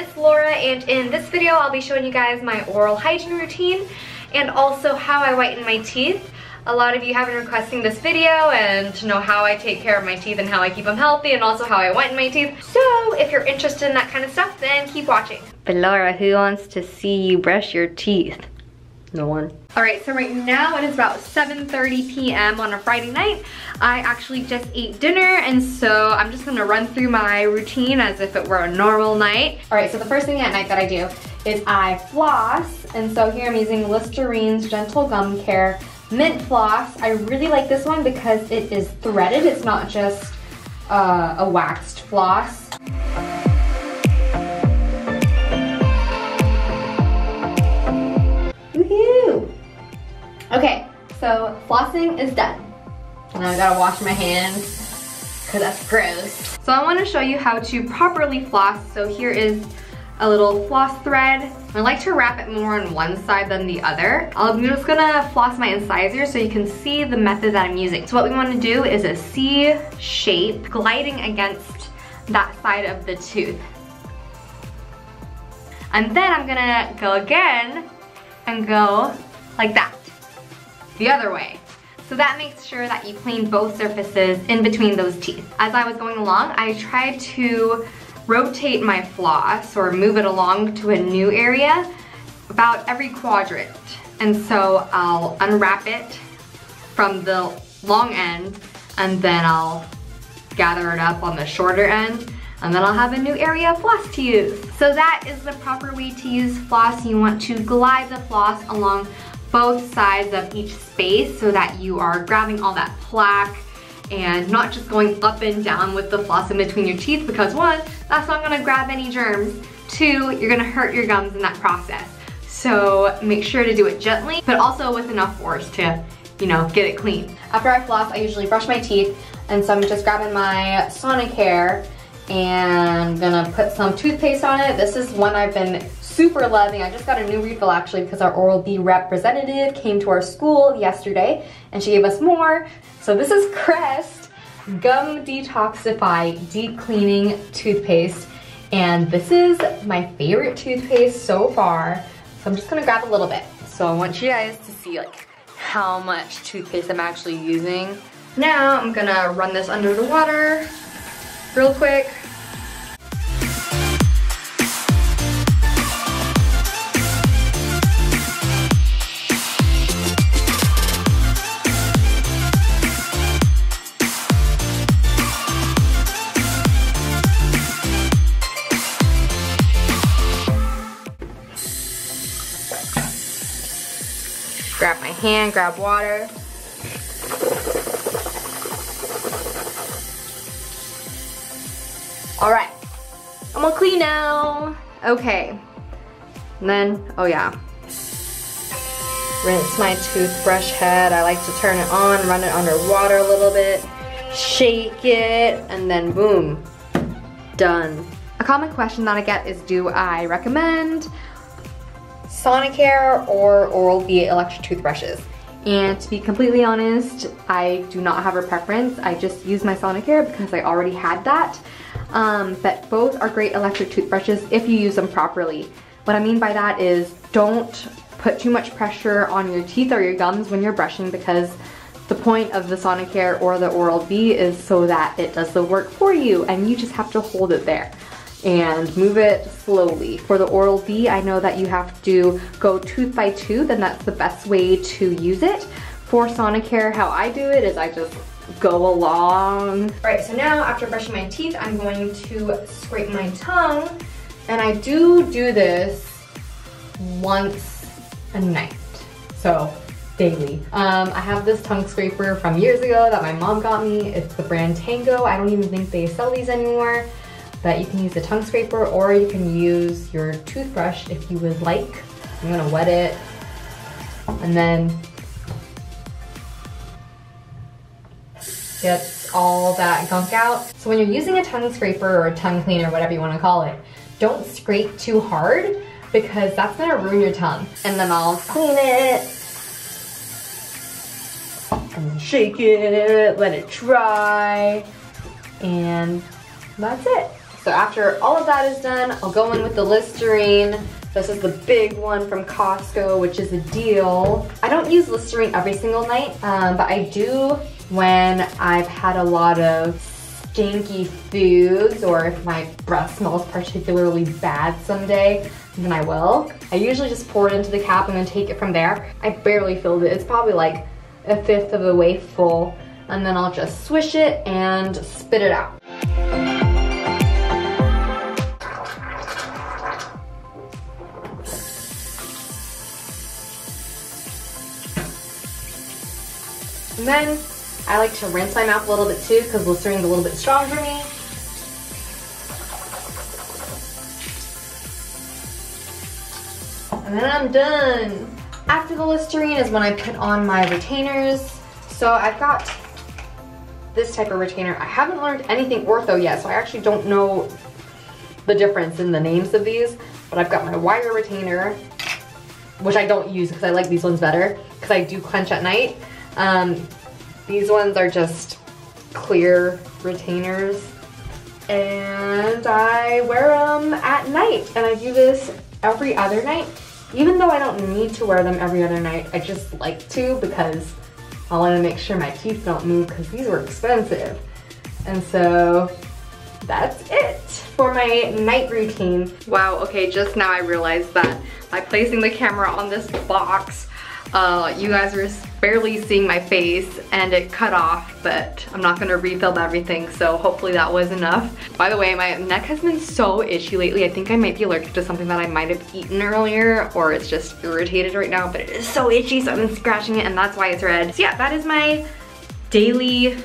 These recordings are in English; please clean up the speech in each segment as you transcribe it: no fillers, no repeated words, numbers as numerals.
it's Laura, and in this video I'll be showing you guys my oral hygiene routine and also how I whiten my teeth. A lot of you have been requesting this video and to know how I take care of my teeth and how I keep them healthy and also how I whiten my teeth. So if you're interested in that kind of stuff, then keep watching. But Laura, who wants to see you brush your teeth? No one. Alright, so right now it is about 7:30 p.m. on a Friday night. I actually just ate dinner, and so I'm just gonna run through my routine as if it were a normal night. Alright, so the first thing at night that I do is I floss, and so here I'm using Listerine's Gentle Gum Care Mint Floss. I really like this one because it is threaded. It's not just a waxed floss. Woohoo! Okay, so flossing is done. Now I gotta wash my hands because that's gross. So I want to show you how to properly floss. So here is a little floss thread. I like to wrap it more on one side than the other. I'm just gonna floss my incisors so you can see the method that I'm using. So what we want to do is a C shape gliding against that side of the tooth. And then I'm gonna go again and go like that, the other way. So that makes sure that you clean both surfaces in between those teeth. As I was going along, I tried to rotate my floss or move it along to a new area about every quadrant. And so I'll unwrap it from the long end and then I'll gather it up on the shorter end, and then I'll have a new area of floss to use. So that is the proper way to use floss. You want to glide the floss along both sides of each space so that you are grabbing all that plaque and not just going up and down with the floss in between your teeth, because one, that's not gonna grab any germs. Two, you're gonna hurt your gums in that process. So make sure to do it gently, but also with enough force to, you know, get it clean. After I floss, I usually brush my teeth, and so I'm just grabbing my Sonicare and I'm gonna put some toothpaste on it. This is one I've been super loving. I just got a new refill actually because our Oral-B representative came to our school yesterday and she gave us more. So this is Crest Gum Detoxify Deep Cleaning Toothpaste, and this is my favorite toothpaste so far. So I'm just gonna grab a little bit. So I want you guys to see like how much toothpaste I'm actually using. Now I'm gonna run this under the water real quick. Grab my hand, grab water. All right, I'm all clean now. Okay, and then, oh yeah. Rinse my toothbrush head. I like to turn it on, run it under water a little bit, shake it, and then boom, done. A common question that I get is, do I recommend Sonicare or Oral-B electric toothbrushes? And to be completely honest, I do not have a preference. I just use my Sonicare because I already had that. But both are great electric toothbrushes if you use them properly. What I mean by that is, don't put too much pressure on your teeth or your gums when you're brushing, because the point of the Sonicare or the Oral-B is so that it does the work for you and you just have to hold it there and move it slowly. For the Oral-B, I know that you have to go tooth by tooth, and that's the best way to use it. For Sonicare, how I do it is I just go along. All right, so now after brushing my teeth, I'm going to scrape my tongue, and I do this once a night, so daily. I have this tongue scraper from years ago that my mom got me. It's the brand Tango. I don't even think they sell these anymore. But you can use the tongue scraper or you can use your toothbrush if you would like. I'm gonna wet it and then get all that gunk out. So when you're using a tongue scraper or a tongue cleaner, whatever you wanna call it, don't scrape too hard because that's gonna ruin your tongue. And then I'll clean it and shake it, let it dry, and that's it. So after all of that is done, I'll go in with the Listerine. This is the big one from Costco, which is a deal. I don't use Listerine every single night, but I do when I've had a lot of stinky foods, or if my breath smells particularly bad someday, then I will. I usually just pour it into the cap and then take it from there. I barely filled it. It's probably like 1/5 of the way full. And then I'll just swish it and spit it out. And then I like to rinse my mouth a little bit too, because Listerine's a little bit strong for me. And then I'm done. After the Listerine is when I put on my retainers. So I've got this type of retainer. I haven't learned anything ortho yet, so I actually don't know the difference in the names of these, but I've got my wire retainer, which I don't use because I like these ones better, because I do clench at night. These ones are just clear retainers, and I wear them at night, and I do this every other night. Even though I don't need to wear them every other night, I just like to, because I want to make sure my teeth don't move, because these were expensive. And so that's it for my night routine. Wow, okay, just now I realized that by placing the camera on this box, you guys are barely seeing my face and it cut off, but I'm not gonna refilm everything, so hopefully that was enough. By the way, my neck has been so itchy lately. I think I might be allergic to something that I might have eaten earlier, or it's just irritated right now, but it is so itchy, so I've been scratching it and that's why it's red. So yeah, that is my daily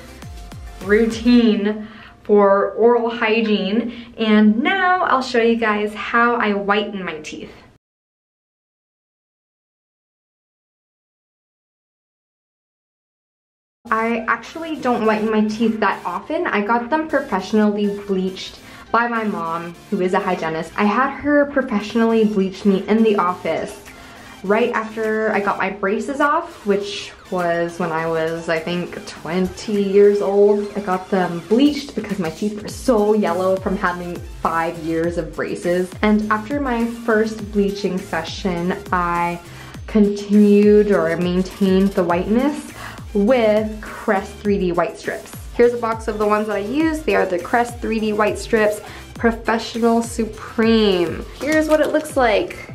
routine for oral hygiene. And now I'll show you guys how I whiten my teeth. I actually don't whiten my teeth that often. I got them professionally bleached by my mom, who is a hygienist. I had her professionally bleach me in the office right after I got my braces off, which was when I was, I think, 20 years old. I got them bleached because my teeth were so yellow from having 5 years of braces. And after my first bleaching session, I continued or maintained the whiteness with Crest 3D white strips. Here's a box of the ones that I use. They are the Crest 3D white strips Professional Supreme. Here's what it looks like.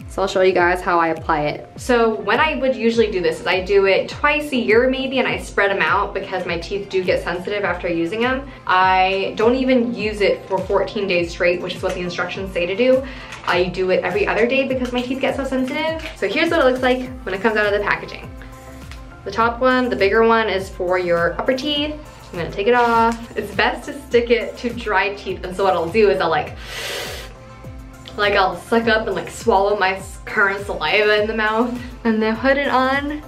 So I'll show you guys how I apply it. So when I would usually do this is I do it twice a year maybe, and I spread them out because my teeth do get sensitive after using them. I don't even use it for 14 days straight, which is what the instructions say to do. I do it every other day because my teeth get so sensitive. So here's what it looks like when it comes out of the packaging. The top one, the bigger one, is for your upper teeth. I'm gonna take it off. It's best to stick it to dry teeth, and so what I'll do is I'll I'll suck up and like swallow my current saliva in the mouth and then put it on.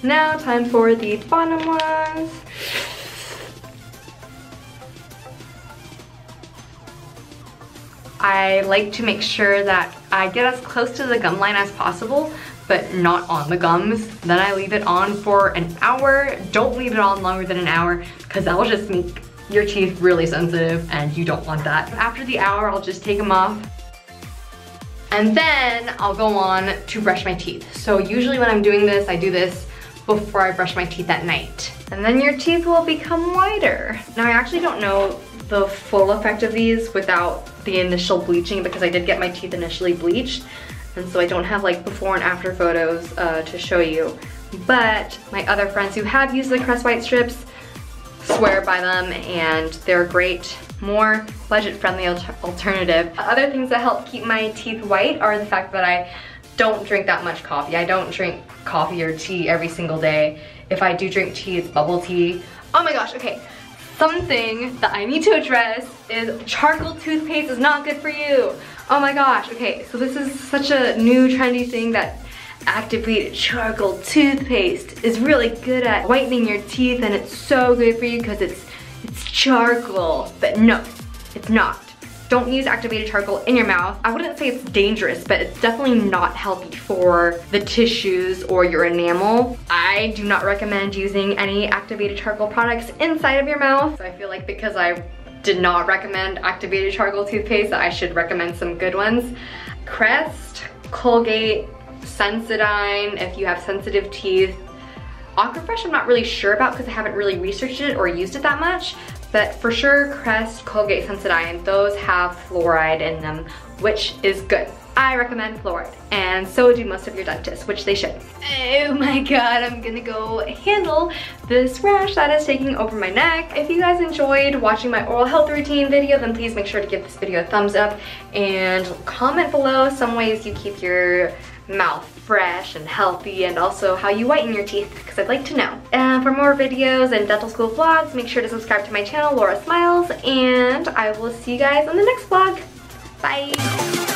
Now time for the bottom ones. I like to make sure that I get as close to the gum line as possible, but not on the gums. Then I leave it on for an hour. Don't leave it on longer than an hour, because that will just make your teeth really sensitive and you don't want that. After the hour, I'll just take them off. And then I'll go on to brush my teeth. So usually when I'm doing this, I do this before I brush my teeth at night. And then your teeth will become whiter. Now I actually don't know the full effect of these without the initial bleaching, because I did get my teeth initially bleached, and so I don't have like before and after photos to show you. But my other friends who have used the Crest white strips swear by them, and they're great, more budget-friendly alternative. Other things that help keep my teeth white are the fact that I don't drink that much coffee. I don't drink coffee or tea every single day. If I do drink tea, it's bubble tea. Oh my gosh, okay. Something that I need to address is charcoal toothpaste is not good for you. Oh my gosh, okay, so this is such a new trendy thing that activated charcoal toothpaste is really good at whitening your teeth, and it's so good for you because it's charcoal. But no, it's not. Don't use activated charcoal in your mouth. I wouldn't say it's dangerous, but it's definitely not healthy for the tissues or your enamel. I do not recommend using any activated charcoal products inside of your mouth. So I feel like because I did not recommend activated charcoal toothpaste, I should recommend some good ones. Crest, Colgate, Sensodyne, if you have sensitive teeth. Aquafresh I'm not really sure about because I haven't really researched it or used it that much, but for sure Crest, Colgate, Sensodyne, those have fluoride in them, which is good. I recommend fluoride, and so do most of your dentists, which they should. Oh my god, I'm gonna go handle this rash that is taking over my neck. If you guys enjoyed watching my oral health routine video, then please make sure to give this video a thumbs up and comment below some ways you keep your mouth fresh and healthy, and also how you whiten your teeth, because I'd like to know. And for more videos and dental school vlogs, make sure to subscribe to my channel, LauraSmiles, and I will see you guys on the next vlog. Bye!